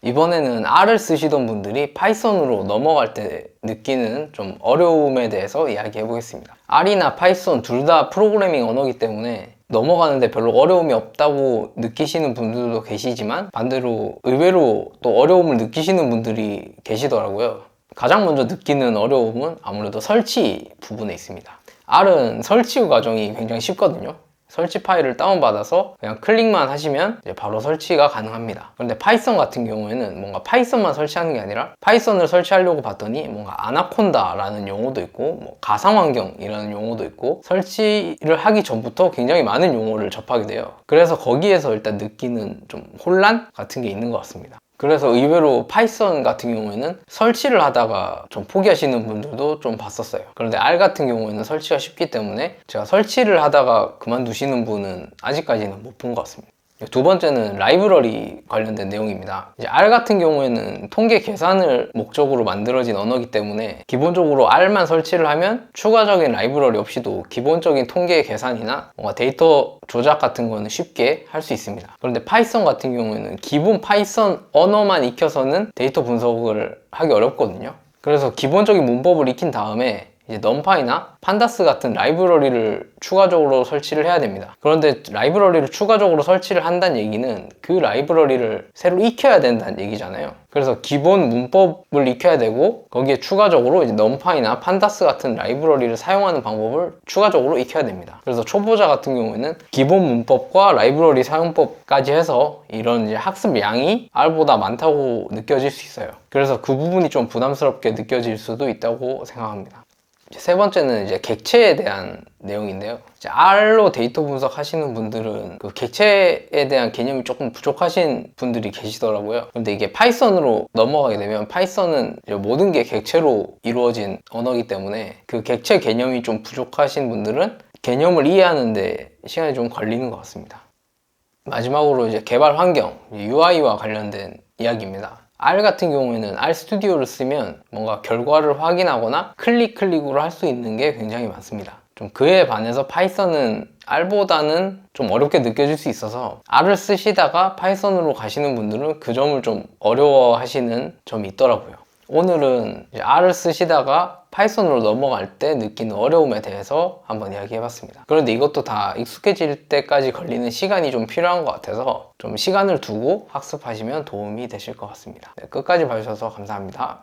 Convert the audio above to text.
이번에는 R을 쓰시던 분들이 파이썬으로 넘어갈 때 느끼는 좀 어려움에 대해서 이야기해 보겠습니다. R이나 파이썬 둘 다 프로그래밍 언어이기 때문에 넘어가는데 별로 어려움이 없다고 느끼시는 분들도 계시지만 반대로 의외로 또 어려움을 느끼시는 분들이 계시더라고요. 가장 먼저 느끼는 어려움은 아무래도 설치 부분에 있습니다. R은 설치 과정이 굉장히 쉽거든요. 설치 파일을 다운받아서 그냥 클릭만 하시면 이제 바로 설치가 가능합니다. 그런데 파이썬 같은 경우에는 뭔가 파이썬만 설치하는 게 아니라 파이썬을 설치하려고 봤더니 뭔가 아나콘다라는 용어도 있고 뭐 가상환경이라는 용어도 있고 설치를 하기 전부터 굉장히 많은 용어를 접하게 돼요. 그래서 거기에서 일단 느끼는 좀 혼란 같은 게 있는 것 같습니다. 그래서 의외로 파이썬 같은 경우에는 설치를 하다가 좀 포기하시는 분들도 좀 봤었어요. 그런데 R 같은 경우에는 설치가 쉽기 때문에 제가 설치를 하다가 그만두시는 분은 아직까지는 못 본 것 같습니다. 두 번째는 라이브러리 관련된 내용입니다. 이제 R 같은 경우에는 통계 계산을 목적으로 만들어진 언어이기 때문에 기본적으로 R만 설치를 하면 추가적인 라이브러리 없이도 기본적인 통계 계산이나 뭔가 데이터 조작 같은 거는 쉽게 할 수 있습니다. 그런데 파이썬 같은 경우에는 기본 파이썬 언어만 익혀서는 데이터 분석을 하기 어렵거든요. 그래서 기본적인 문법을 익힌 다음에 이제 넘파이나 판다스 같은 라이브러리를 추가적으로 설치를 해야 됩니다. 그런데 라이브러리를 추가적으로 설치를 한다는 얘기는 그 라이브러리를 새로 익혀야 된다는 얘기잖아요. 그래서 기본 문법을 익혀야 되고 거기에 추가적으로 이제 넘파이나 판다스 같은 라이브러리를 사용하는 방법을 추가적으로 익혀야 됩니다. 그래서 초보자 같은 경우에는 기본 문법과 라이브러리 사용법까지 해서 이런 이제 학습 양이 R보다 많다고 느껴질 수 있어요. 그래서 그 부분이 좀 부담스럽게 느껴질 수도 있다고 생각합니다. 세 번째는 이제 객체에 대한 내용인데요. 이제 R로 데이터 분석하시는 분들은 그 객체에 대한 개념이 조금 부족하신 분들이 계시더라고요. 근데 이게 파이썬으로 넘어가게 되면 파이썬은 이제 모든 게 객체로 이루어진 언어이기 때문에 그 객체 개념이 좀 부족하신 분들은 개념을 이해하는데 시간이 좀 걸리는 것 같습니다. 마지막으로 이제 개발 환경, UI와 관련된 이야기입니다. R 같은 경우에는 R 스튜디오를 쓰면 뭔가 결과를 확인하거나 클릭으로 할 수 있는 게 굉장히 많습니다. 좀 그에 반해서 파이썬은 R보다는 좀 어렵게 느껴질 수 있어서 R을 쓰시다가 파이썬으로 가시는 분들은 그 점을 좀 어려워하시는 점이 있더라고요. 오늘은 R을 쓰시다가 파이썬으로 넘어갈 때 느끼는 어려움에 대해서 한번 이야기해봤습니다. 그런데 이것도 다 익숙해질 때까지 걸리는 시간이 좀 필요한 것 같아서 좀 시간을 두고 학습하시면 도움이 되실 것 같습니다. 네, 끝까지 봐주셔서 감사합니다.